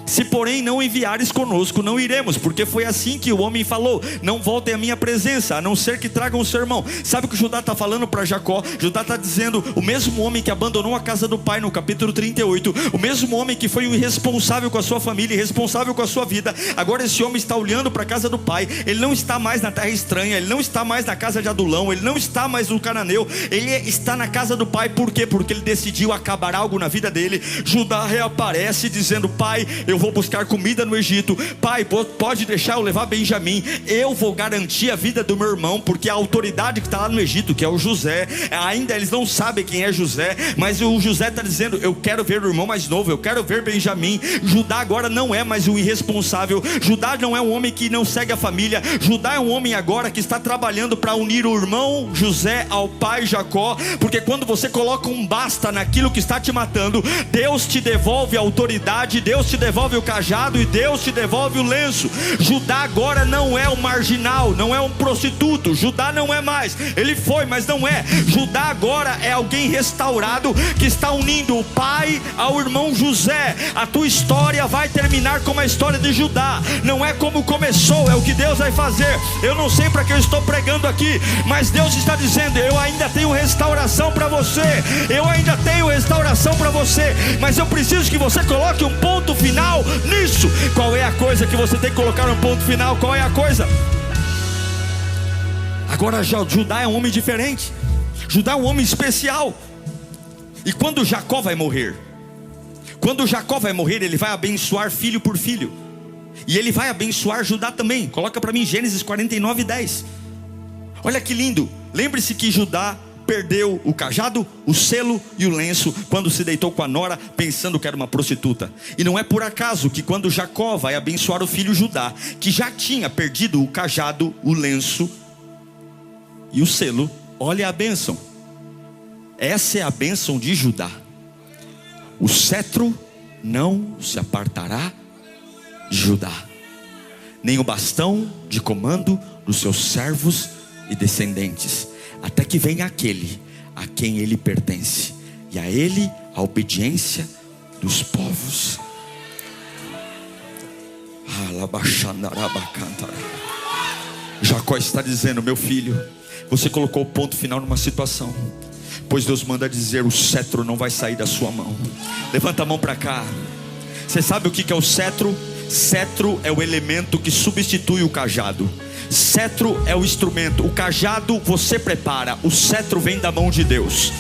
Se porém não enviares conosco, não iremos, porque foi assim que o homem falou: não voltem à minha presença, a não ser que tragam o seu irmão. Sabe o que Judá está falando para Jacó? Judá está dizendo: o mesmo homem que abandonou a casa do pai no capítulo 38, o mesmo homem que foi o irresponsável com a sua família, irresponsável com a sua vida, agora esse homem está olhando para a casa do pai. Ele não está mais na terra estranha, ele não está mais na casa de Adulão, ele não está mais no cananeu, ele está na casa do pai. Por quê? Porque ele decidiu acabar algo na vida dele. Judá reaparece dizendo: pai, eu vou buscar comida no Egito. Pai, pode deixar eu levar Benjamim. Eu vou garantir a vida do meu irmão, porque a autoridade que está lá no Egito, que é o José, ainda eles não sabem quem é José, mas o José está dizendo: eu quero ver o irmão mais novo, eu quero ver Benjamim. Judá agora não é mais um irresponsável. Judá não é um homem que não segue a família. Judá é um homem agora que está trabalhando para unir o irmão José ao pai Jacó, porque quando você coloca um basta naquilo que está te matando, Deus te devolve a autoridade, Deus te devolve o cajado e Deus te devolve o lenço. Judá agora não é um marginal, não é um prostituto. Judá não é mais, ele foi, mas não é. Judá agora é alguém restaurado, que está unindo o pai ao irmão José. A tua história vai terminar como a história de Judá. Não é como começou, é o que Deus vai fazer. Eu não sei para que eu estou pregando aqui, mas Deus está dizendo: eu ainda tenho restauração para você, eu ainda tenho restauração para você, mas eu preciso que você coloque um ponto final nisso. Qual é a coisa que você tem que colocar um ponto final? Qual é a coisa? Agora Judá é um homem diferente. Judá é um homem especial. E quando Jacó vai morrer, ele vai abençoar filho por filho, e ele vai abençoar Judá também. Coloca para mim Gênesis 49:10. Olha que lindo. Lembre-se que Judá perdeu o cajado, o selo e o lenço quando se deitou com a nora, pensando que era uma prostituta. E não é por acaso que quando Jacó vai abençoar o filho Judá, que já tinha perdido o cajado, o lenço e o selo, olha a bênção. Essa é a bênção de Judá: o cetro não se apartará de Judá, nem o bastão de comando dos seus servos e descendentes, até que venha aquele a quem ele pertence, e a ele a obediência dos povos. Jacó está dizendo: meu filho, você colocou o ponto final numa situação, pois Deus manda dizer: o cetro não vai sair da sua mão. Levanta a mão para cá. Você sabe o que é o cetro? Cetro é o elemento que substitui o cajado. Cetro é o instrumento. O cajado você prepara, o cetro vem da mão de Deus.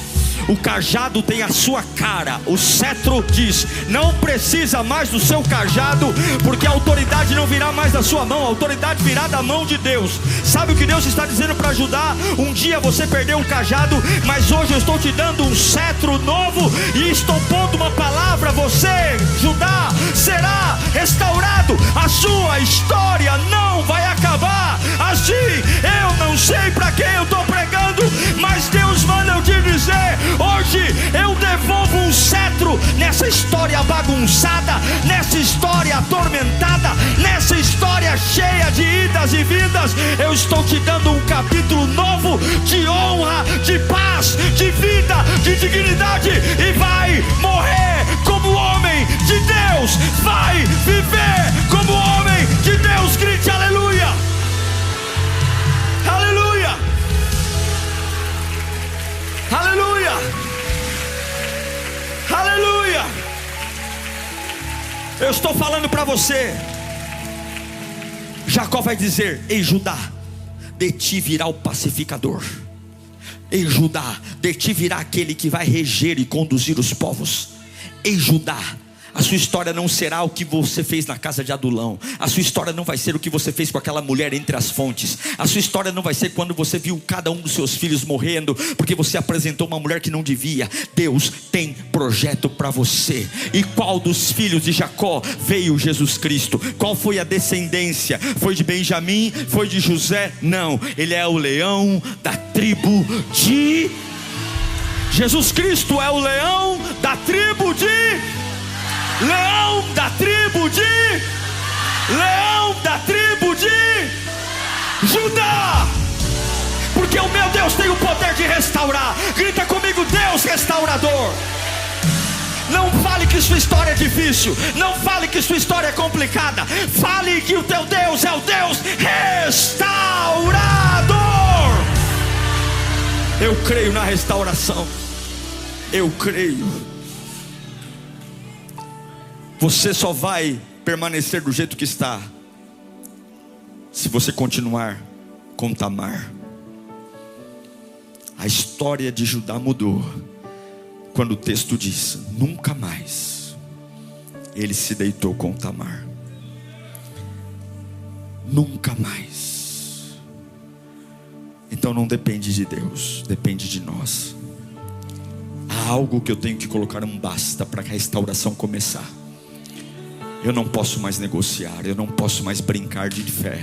O cajado tem a sua cara. O cetro diz: não precisa mais do seu cajado, porque a autoridade não virá mais da sua mão, a autoridade virá da mão de Deus. Sabe o que Deus está dizendo para Judá? Um dia você perdeu um cajado, mas hoje eu estou te dando um cetro novo, e estou pondo uma palavra: você, Judá, será restaurado. A sua história não vai acabar assim. Eu não sei para quem eu estou pregando, mas Deus manda eu te dizer: hoje eu devolvo um cetro nessa história bagunçada, nessa história atormentada, nessa história cheia de idas e vindas. Eu estou te dando um capítulo novo de honra, de paz, de vida, de dignidade. E vai morrer como homem de Deus, vai viver como homem de Deus. Grite aleluia, aleluia, aleluia, aleluia. Eu estou falando para você. Jacó vai dizer: ei Judá, de ti virá o pacificador. Ei Judá, de ti virá aquele que vai reger e conduzir os povos. Ei Judá, a sua história não será o que você fez na casa de Adulão. A sua história não vai ser o que você fez com aquela mulher entre as fontes. A sua história não vai ser quando você viu cada um dos seus filhos morrendo, porque você apresentou uma mulher que não devia. Deus tem projeto para você. E qual dos filhos de Jacó veio Jesus Cristo? Qual foi a descendência? Foi de Benjamim? Foi de José? Não, ele é o leão da tribo de... Jesus Cristo é o leão da tribo de... Leão da tribo de... Leão da tribo de Judá. Porque o meu Deus tem o poder de restaurar. Grita comigo: Deus restaurador. Não fale que sua história é difícil, não fale que sua história é complicada. Fale que o teu Deus é o Deus restaurador. Eu creio na restauração. Eu creio. Você só vai permanecer do jeito que está se você continuar com Tamar. A história de Judá mudou quando o texto diz: nunca mais ele se deitou com Tamar. Nunca mais. Então não depende de Deus, depende de nós. Há algo que eu tenho que colocar um basta para que a restauração começar. Eu não posso mais negociar, eu não posso mais brincar de fé,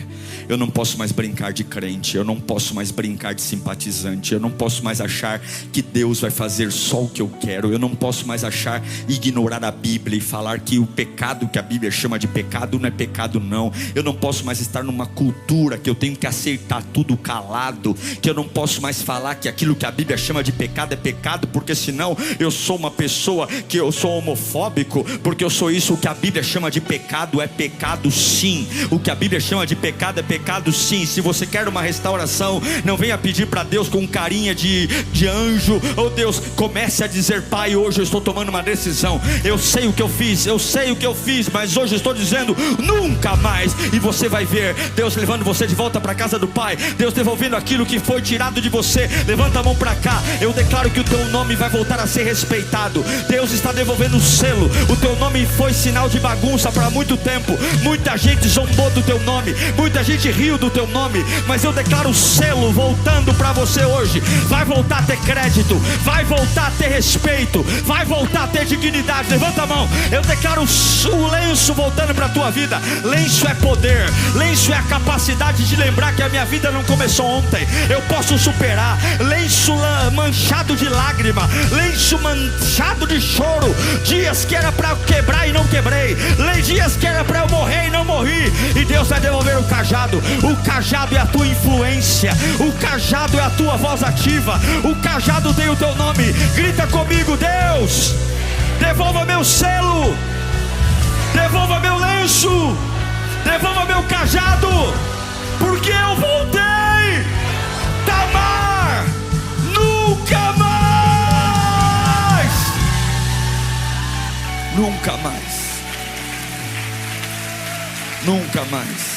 eu não posso mais brincar de crente, eu não posso mais brincar de simpatizante, eu não posso mais achar que Deus vai fazer só o que eu quero, eu não posso mais achar, ignorar a Bíblia e falar que o pecado que a Bíblia chama de pecado não é pecado não. Eu não posso mais estar numa cultura que eu tenho que aceitar tudo calado, que eu não posso mais falar que aquilo que a Bíblia chama de pecado é pecado, porque senão eu sou uma pessoa que eu sou homofóbico, porque eu sou isso. O que a Bíblia chama de pecado é pecado sim. O que a Bíblia chama de pecado é pecado sim. Se você quer uma restauração, não venha pedir para Deus com carinha de anjo. Oh Deus, comece a dizer: Pai, hoje eu estou tomando uma decisão. Eu sei o que eu fiz, mas hoje eu estou dizendo nunca mais. E você vai ver Deus levando você de volta para a casa do Pai, Deus devolvendo aquilo que foi tirado de você. Levanta a mão para cá. Eu declaro que o teu nome vai voltar a ser respeitado. Deus está devolvendo o selo. O teu nome foi sinal de bagunça para muito tempo. Muita gente zombou do teu nome, muita gente riu do teu nome, mas eu declaro o selo voltando para você hoje. Vai voltar a ter crédito, vai voltar a ter respeito, vai voltar a ter dignidade. Levanta a mão. Eu declaro o lenço voltando para a tua vida. Lenço é poder, lenço é a capacidade de lembrar que a minha vida não começou ontem, eu posso superar. Lenço manchado de lágrima, lenço manchado de choro, dias que era para eu quebrar e não quebrei, dias que era para eu morrer e não morri. E Deus vai devolver o cajado. O cajado é a tua influência, o cajado é a tua voz ativa, o cajado tem o teu nome. Grita comigo: Deus, devolva meu selo, devolva meu lenço, devolva meu cajado, porque eu voltei. Tamar, nunca mais, nunca mais, nunca mais.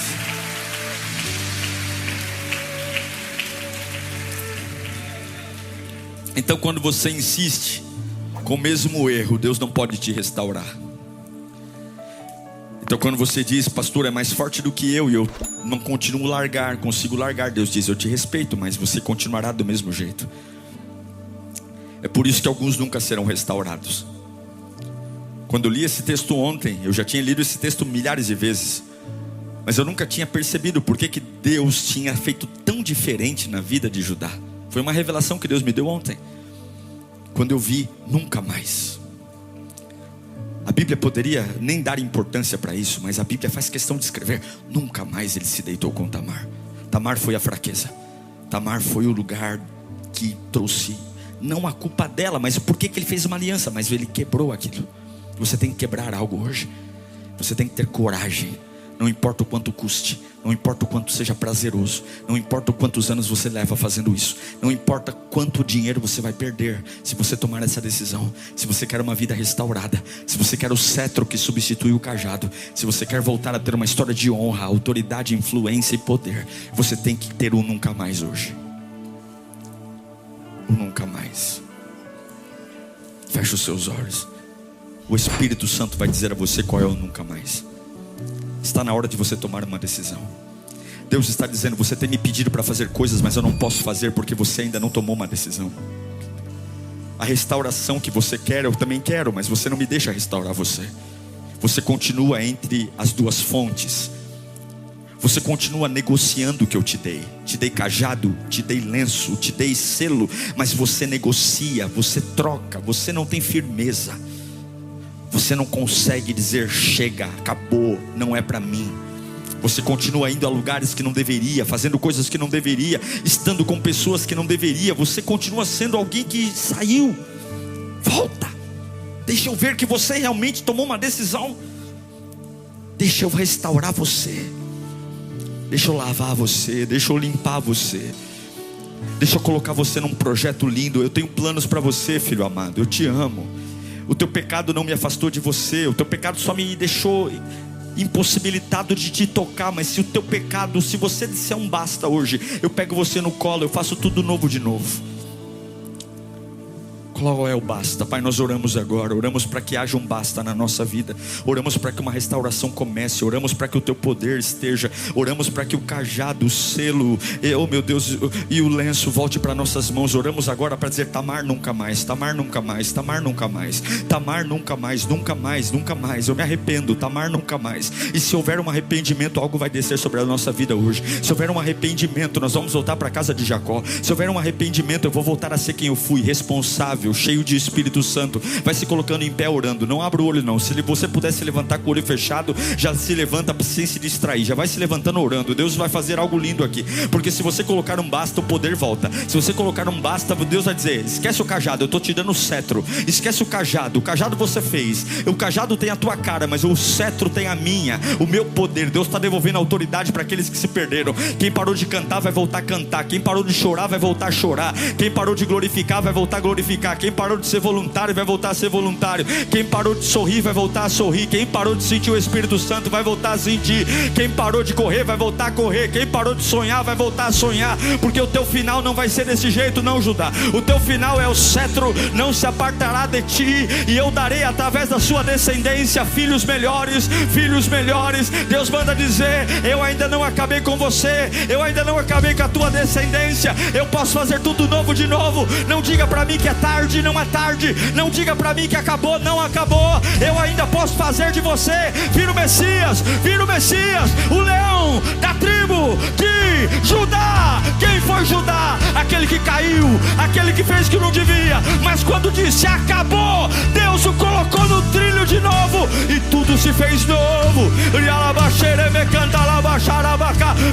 Então, quando você insiste com o mesmo erro, Deus não pode te restaurar. Então, quando você diz: pastor, é mais forte do que eu, e eu não consigo largar, Deus diz: eu te respeito, mas você continuará do mesmo jeito. É por isso que alguns nunca serão restaurados. Quando eu li esse texto ontem, eu já tinha lido esse texto milhares de vezes, mas eu nunca tinha percebido por que Deus tinha feito tão diferente na vida de Judá. Foi uma revelação que Deus me deu ontem, quando eu vi nunca mais. A Bíblia poderia nem dar importância para isso, mas a Bíblia faz questão de escrever: nunca mais ele se deitou com Tamar. Tamar foi a fraqueza, Tamar foi o lugar que trouxe, não a culpa dela, mas por que ele fez uma aliança, mas ele quebrou aquilo. Você tem que quebrar algo hoje. Você tem que ter coragem. Não importa o quanto custe, não importa o quanto seja prazeroso, não importa quantos anos você leva fazendo isso, não importa quanto dinheiro você vai perder se você tomar essa decisão. Se você quer uma vida restaurada, se você quer o cetro que substitui o cajado, se você quer voltar a ter uma história de honra, autoridade, influência e poder, você tem que ter um nunca mais hoje. Um nunca mais. Feche os seus olhos. O Espírito Santo vai dizer a você qual é o nunca mais. Está na hora de você tomar uma decisão. Deus está dizendo: você tem me pedido para fazer coisas, mas eu não posso fazer porque você ainda não tomou uma decisão. A restauração que você quer, eu também quero, mas você não me deixa restaurar você. Você continua entre as duas fontes. Você continua negociando o que eu te dei. Te dei cajado, te dei lenço, te dei selo, mas você negocia, você troca, você não tem firmeza. Você não consegue dizer: chega, acabou, não é para mim. Você continua indo a lugares que não deveria, fazendo coisas que não deveria, estando com pessoas que não deveria. Você continua sendo alguém que saiu. Volta. Deixa eu ver que você realmente tomou uma decisão. Deixa eu restaurar você. Deixa eu lavar você, deixa eu limpar você. Deixa eu colocar você num projeto lindo. Eu tenho planos para você, filho amado. Eu te amo. O teu pecado não me afastou de você. O teu pecado só me deixou impossibilitado de te tocar. Mas se o teu pecado, se você disser um basta hoje, eu pego você no colo, eu faço tudo novo de novo. Qual é o basta? Pai, nós oramos agora, oramos para que haja um basta na nossa vida, oramos para que uma restauração comece, oramos para que o teu poder esteja, oramos para que o cajado, o selo, oh meu Deus, e o lenço volte para nossas mãos. Oramos agora para dizer: Tamar nunca mais, Tamar nunca mais, Tamar nunca mais, Tamar nunca mais, nunca mais, nunca mais. Eu me arrependo, Tamar nunca mais. E se houver um arrependimento, algo vai descer sobre a nossa vida hoje. Se houver um arrependimento, nós vamos voltar para a casa de Jacó. Se houver um arrependimento, eu vou voltar a ser quem eu fui, responsável, cheio de Espírito Santo. Vai se colocando em pé orando, não abra o olho não. Se você puder se levantar com o olho fechado, já se levanta sem se distrair, já vai se levantando orando. Deus vai fazer algo lindo aqui, porque se você colocar um basta, o poder volta. Se você colocar um basta, Deus vai dizer: esquece o cajado, eu estou te dando o cetro. Esquece o cajado você fez, o cajado tem a tua cara, mas o cetro tem a minha, o meu poder. Deus está devolvendo a autoridade para aqueles que se perderam. Quem parou de cantar vai voltar a cantar, quem parou de chorar vai voltar a chorar, quem parou de glorificar vai voltar a glorificar, quem parou de ser voluntário vai voltar a ser voluntário, quem parou de sorrir vai voltar a sorrir, quem parou de sentir o Espírito Santo vai voltar a sentir, quem parou de correr vai voltar a correr, quem parou de sonhar vai voltar a sonhar, porque o teu final não vai ser desse jeito não, Judá. O teu final é: o cetro não se apartará de ti, e eu darei através da sua descendência filhos melhores, filhos melhores. Deus manda dizer: eu ainda não acabei com você, eu ainda não acabei com a tua descendência, eu posso fazer tudo novo de novo. Não diga para mim que é tarde, não é tarde. Não diga para mim que acabou, não acabou. Eu ainda posso fazer de você filho Messias, filho Messias, o leão da tribo de Judá. Quem foi Judá? Aquele que caiu, aquele que fez o que não devia, mas quando disse acabou, Deus o colocou no trilho de novo e tudo se fez novo.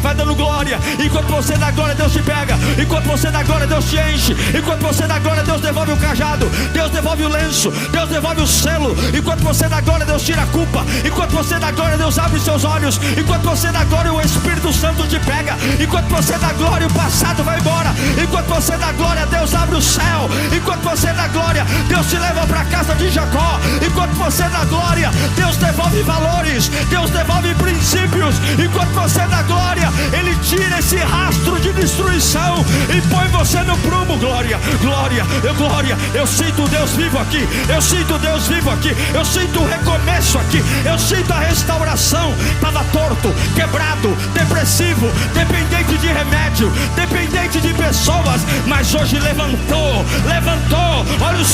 Vai dando glória. Enquanto você dá glória, Deus te pega. Enquanto você dá glória, Deus te enche. Enquanto você dá glória, Deus devolve o cajado, Deus devolve o lenço, Deus devolve o selo. Enquanto você dá glória, Deus tira a culpa. Enquanto você dá glória, Deus abre seus olhos. Enquanto você dá glória, o Espírito Santo te pega. Enquanto você dá glória, o passado vai embora. Enquanto você dá glória, Deus abre o céu. Enquanto você dá glória, Deus te leva para a casa de Jacó. Enquanto você dá glória, Deus devolve valores, Deus devolve princípios. Enquanto você dá glória, Ele tira esse rastro de destruição e põe você no prumo. Glória, glória, glória. Eu sinto Deus vivo aqui, eu sinto Deus vivo aqui, eu sinto o recomeço aqui, eu sinto a restauração. Estava torto, quebrado, depressivo, dependente de remédio, dependente de pessoas, mas hoje levantou, levantou. Olha o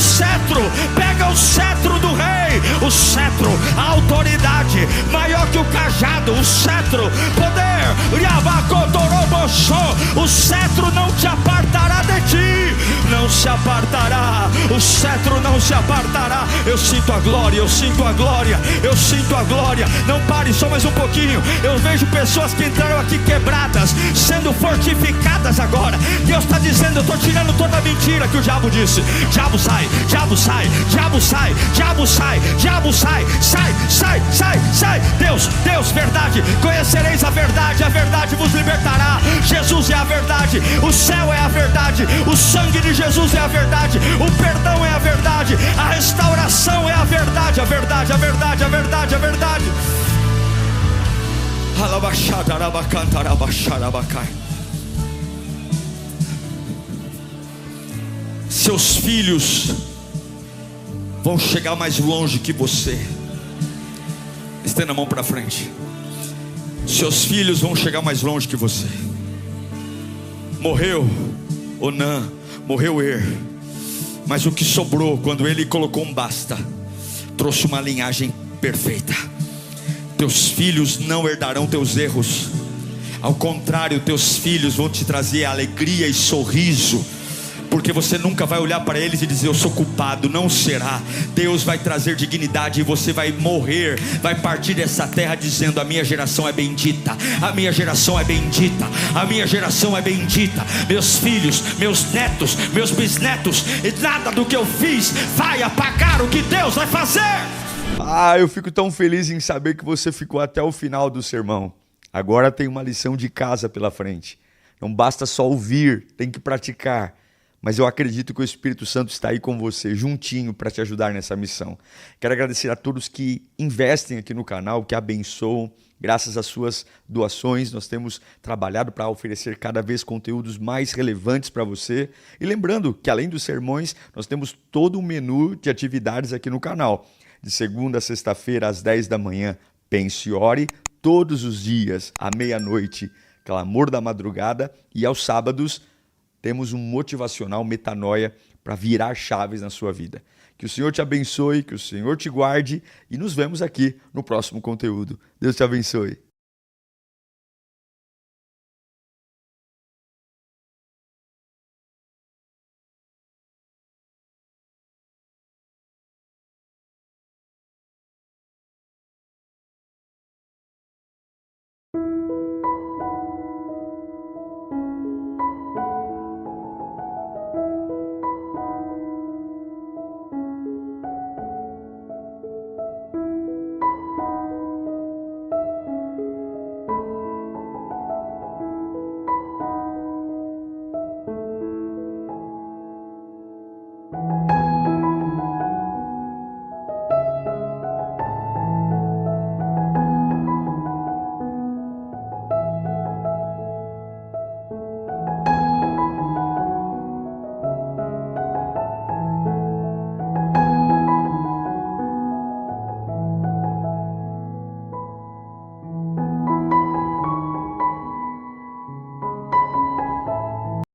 cetro, pega o cetro do rei, o cetro, a autoridade maior que o cajado, o cetro, poder, o cetro não te apartará de ti, não se apartará, o cetro não se apartará. Eu sinto a glória, eu sinto a glória, eu sinto a glória. Não pare, só mais um pouquinho. Eu vejo pessoas que entraram aqui quebradas, sendo fortificadas agora. Deus está dizendo: eu estou tirando toda a mentira que o diabo disse. Diabo sai, diabo sai, diabo sai, diabo sai, diabo sai, sai, sai, sai, sai. Deus, Deus, verdade. Conhecereis a verdade vos libertará. Jesus é a verdade, o céu é a verdade, o sangue de Jesus é a verdade, o perdão é a verdade, a restauração é a verdade, a verdade, a verdade, a verdade, a verdade. Seus filhos vão chegar mais longe que você. Estenda a mão para frente. Seus filhos vão chegar mais longe que você. Morreu Onã, morreu Er, mas o que sobrou, quando ele colocou um basta, trouxe uma linhagem perfeita. Teus filhos não herdarão teus erros, ao contrário, teus filhos vão te trazer alegria e sorriso, porque você nunca vai olhar para eles e dizer: eu sou culpado. Não será. Deus vai trazer dignidade e você vai morrer, vai partir dessa terra dizendo: a minha geração é bendita, a minha geração é bendita, a minha geração é bendita. Meus filhos, meus netos, meus bisnetos, e nada do que eu fiz vai apagar o que Deus vai fazer. Eu fico tão feliz em saber que você ficou até o final do sermão. Agora tem uma lição de casa pela frente. Não basta só ouvir, tem que praticar. mas eu acredito que o Espírito Santo está aí com você, juntinho, para te ajudar nessa missão. Quero agradecer a todos que investem aqui no canal, que abençoam. Graças às suas doações, nós temos trabalhado para oferecer cada vez conteúdos mais relevantes para você. E lembrando que, além dos sermões, nós temos todo um menu de atividades aqui no canal. De segunda a sexta-feira, às 10 da manhã, Pense e Ore. Todos os dias, à meia-noite, Clamor da Madrugada. E aos sábados, temos um motivacional Metanoia para virar chaves na sua vida. Que o Senhor te abençoe, que o Senhor te guarde e nos vemos aqui no próximo conteúdo. Deus te abençoe.